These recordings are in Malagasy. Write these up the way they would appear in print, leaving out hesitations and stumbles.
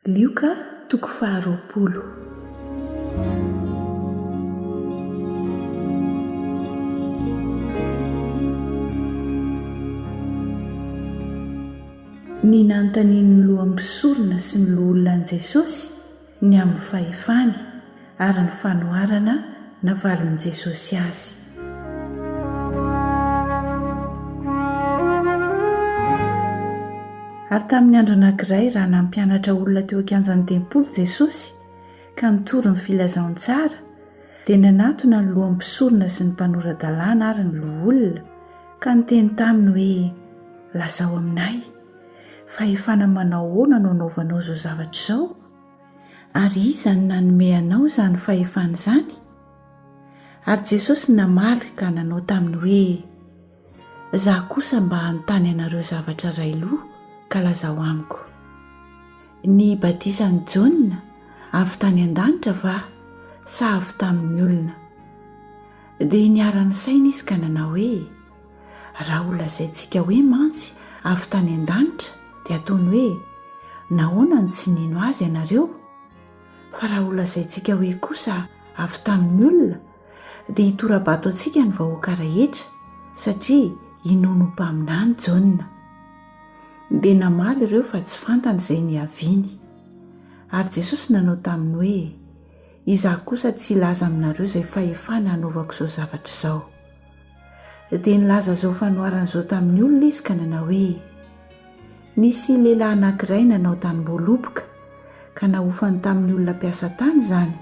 Lioka toko 20. Ny nanontaniany lohan'ny mpisorona sy ny loholona an Jesosy ny amin'ny fahefany ary ny fanoharana navalon'i Jesosy azy. Ary tamin'ny andro anankiray raha nampianatra olona teo an-kianjan'ny tempolo Jesosy ka nitory ny filazantsara dia nanatona ny lohan'ny mpisorona sy ny mpanora-dalàna ary ny loholona ka niteny taminy hoe: Lazao aminay, Fahefana manao ahoana no anaovanao izao zavatra izao? Ary iza no nanome anao izany fahefana izany? Ary Jesosy namaly ka nanao taminy hoe: Zaho kosa mba hanontany anareo zavatra iray loha ka lazao amiko. Ny batisan'i Jaona avy tany an-danitra va sa avy tamin'ny olona? Dia niara-nisaina izy ka nanao hoe: raha ho lazaintsika hoe mantsy avy tany an-danitra dia ataony hoe: nahoana ny tsy nino azy ianareo? Fa raha ho lazaintsika hoe kosa avy tamin'ny olona dia hitora-bato antsika ny vahoaka rehetra satria inono mpaminany Jaona. Dia namaly ireo fa tsy fantany izay niaviany. Ary Jesosy nanao taminy hoe: izaho kosa tsy ilaza aminareo izay fahefana hanaovako izao zavatra izao. Dia nilaza izao fanoharan'izao tamin'ny olona izy ka nanao hoe: nisy lehilahy anankiray nanao tanim-boaloboka ka nahofany tamin'ny olona mpiasa tany izany.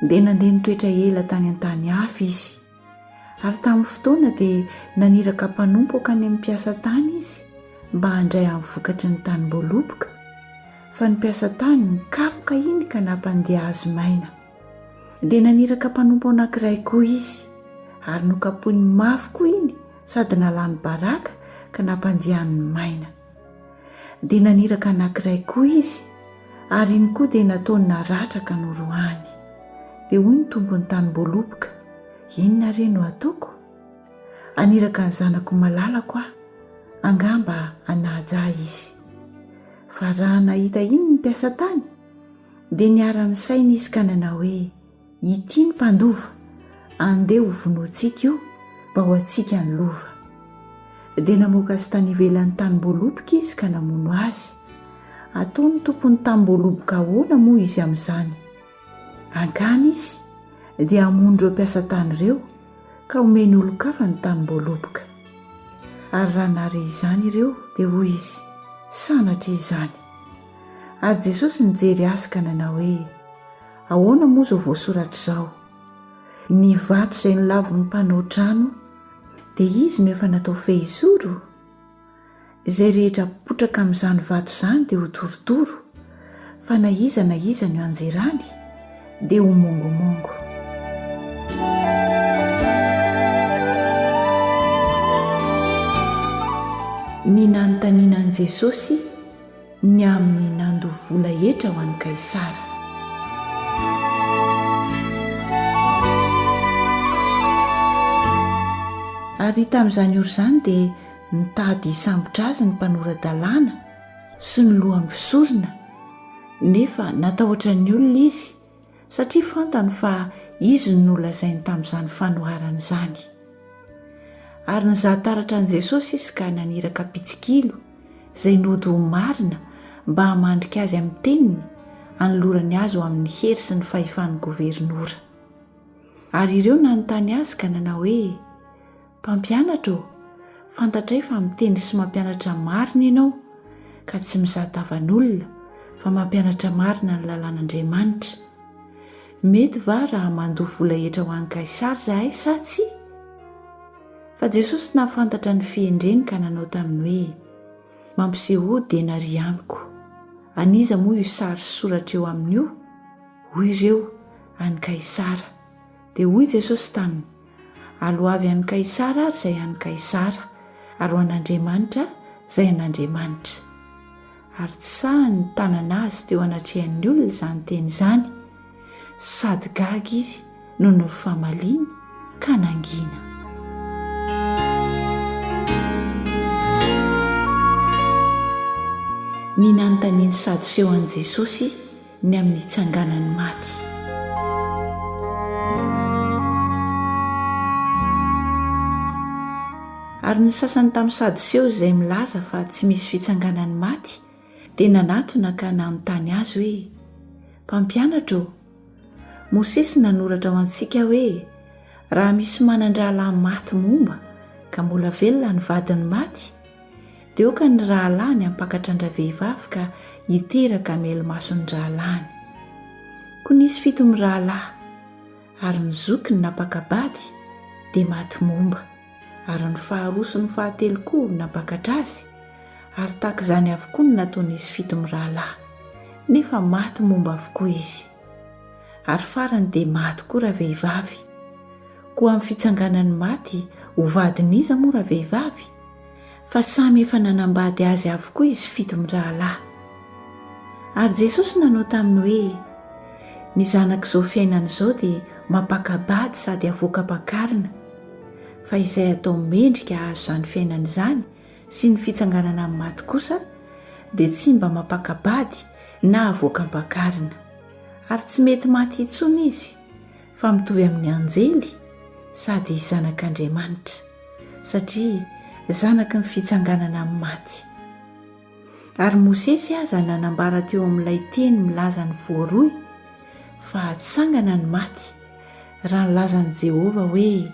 Dia nandeha nitoetra ela tany an-tany hafa izy. Ary tamin'ny fotoana dia naniraka mpanompo ka any amin'ny mpiasa tany izy mba handray amin'ny vokatry ny tanim-boaloboka. Fa ny mpiasa tany mikapoka iny ka nampandeha azy maina. Dia naniraka mpanompo anankiray koa izy ary nokapoiny mafy koa iny sady nalany baraka ka nampandehan'ny maina. Dia naniraka anankiray koa izy ary iny koa dia nataony naratra ka norohany. Dia hoy ny tompony tanim-boaloboka: inona re no ataoko? Aniraka ny zanako malalako aho, angamba hanaja izy. Fa raha nahita iny ny mpiasa tany dia niara-nisaina izy ka nanao hoe: ity ny mpandova, andeha ho vonoantsika io mba ho antsika ny lova. Dia namoaka azy tany ivelan'ny tanim-boaloboka izy ka namono azy. Ataony tompony tanim-boaloboka ahoana moa izy amin'izany? Ankany izy dia hamono ireo mpiasa tany ireo ka omeny olon-kafa ny tanim-boaloboka. Ary raha nare izany ireo dia hoy izy: sanatra izany. Ary Jesosy nijery azy ka nanao hoe: ahoana moa izao voasoratra izao? Ny vato izay nilavon'ny mpanao trano dia izy no efa natao fehizoro. Izay rehetra potraka amin'izany vato izany dia ho torotoro, fa na iza no anjerany dia ho mongomongo. Ny nanontanian'i Jesosy ny amin'ny nandovola hetra ho an'i Kaisara. Ary tamin'izany ora izany dia nitady hisambotra azy ny mpanora-dalàna sy ny lohan'ny mpisorona, nefa natahotra ny olona izy satria fantany fa izy no nolazainy tamin'izany fanoharana izany. Ary nizaha taratra an'i Jesosy izy ka naniraka pitsikilo izay nody ho marina mba hamandrika azy amin'ny teniny hanolorany azy ho amin'ny hery sy ny fahefan'ny governora. Ary ireo nanontany azy ka nanao hoe: mpampianatra, fantatray fa miteny sy mampianatra marina ianao ka tsy mizahatavan'olona fa mampianatra marina ny lalàn'Andriamanitra. Mety va raha mandoa vola hetra ho an'i Kaisara izahay sa tsy? Fa Jesosy nahafantatra ny fihendreny ka nanao taminy hoe: mampiseho denari amiko. Aniza moa io sary soratra eo amin'io? Hoy ireo: an'i Kaisara. Dia hoy Jesosy taminy: aleo avy an'i Kaisara ary izay an'i Kaisara, ary ho an'Andriamanitra izay an'Andriamanitra. Ary tsy sahany ny tanana azy teo anatrehan'ny olona izany teny izany, sady gaga izy noho ny famaliany ka nangina. ny nanontaniany sadoseo an' Jesosy ny amin'ny hitsanganany maty. Ary ny sasany tamin'ny sadoseo izay milaza fa tsy misy fitsanganany maty dia nanatona ka nanontany azy hoe: mpampianatra ô, Mosesy nanoratra ho antsika hoe raha misy manan-drahalahy maty momba ka mbola velona ny vadiny maty, dia oka ny rahalahiny hampakatra andra-vehivavy ka hiteraka melomason'ny rahalahiny. Koa nisy 7 rahalahy, ary ny zoky ny napakabady dia maty momba, ary ny faharoa sy ny fahatelo koa napakatra azy, ary tahaka izany avokoa ny nataon'izy 7 rahalahy, nefa maty momba avokoa izy. Ary farany dia maty koa raha vehivavy. Koa amin'ny fitsanganany maty ho vadin'iza moa raha vehivavy, fa samy efa nanambady azy avokoa izy 7 rahalahy. Ary Jesosy nanao taminy hoe ny zanak'izao fiainana izao dia mampakabady sady avoaka-pakarina, fa izay atao mendrika azo izany fiainana izany sy ny fitsanganana amin'ny maty kosa dia tsy mba mampakabady na avoaka-pakarina. Ary tsy mety maty intsony izy, fa mitovy amin'ny anjely sady zanak'Andriamanitra, satria zanaky ny fitsanganana amin'ny maty. Ary Mosesy aza nanambara teo amin'ilay teny milaza ny voaroy fa hatsangana ny maty, raha nilazan'i Jehovah hoe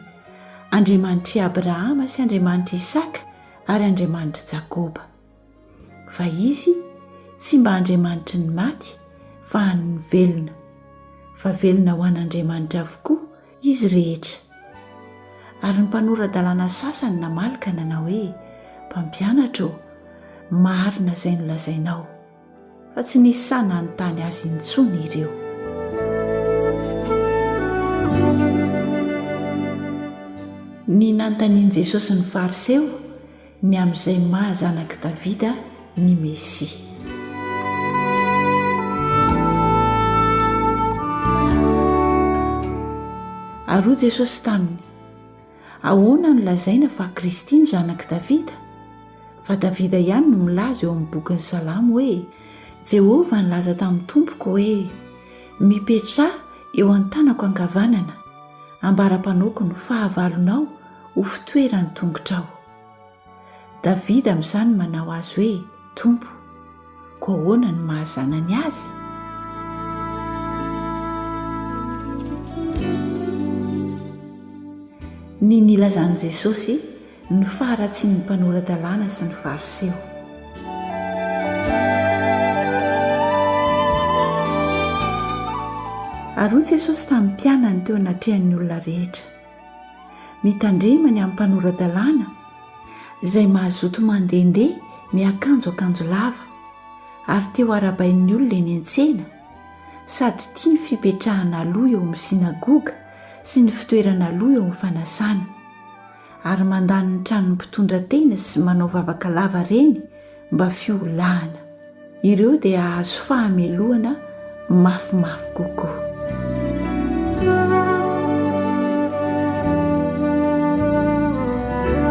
Andriamanitry Abrahama sy Andriamanitry Isaka ary Andriamanitry Jakoba. Fa izy tsy mba Andriamanitry ny maty fa ny velona, fa velona ho an'Andriamanitra avokoa izy rehetra. Ary ny mpanora-dalàna sasany namalaka nanao hoe: mpampianatra ô, marina izay nolazainao, fa tsy nisy sahy nanontany azy intsony ireo. Ny nanontanian'i Jesosy ny fariseo ny amin'izay mahazanaky Davida ny Mesia. Ary hoy Jesosy taminy: ahoana no lazaina fa Kristy no zanaky Davida? Fa Davida ihany no milaza eo amin'ny bokin'ny Salamo hoe Jehovah nilaza tamin'ny tompoko hoe mipetraha eo an-tanako ankavanana, ambara-panaoko ny fahavalonao ho fitoerany tongotrao. Davida amin'izany manao azy hoe tompo, koa ahoana no mahazanany azy? Ny nilazan'i Jesosy ny faharatsian'ny mpanora-dalàna sy ny fariseo. Ary hoy Jesosy tamin'ny mpianany teo anatrehan'ny olona rehetra: mitandremany amin'ny mpanora-dalàna izay mahazoto mandehandeha miakanjo akanjo lava ary teo arabain'ny olona eny an-tsena, sady tia ny fipetrahana aloha eo amin'ny sinagoga sy ny fitoerana aloha eo amin'ny fanasana, ary mandany ny tranon'ny mpitondra tena sy manao vavaka lava reny mba fiolahana. Ireo dia ahazo fahamelohana mafimafy kokoa.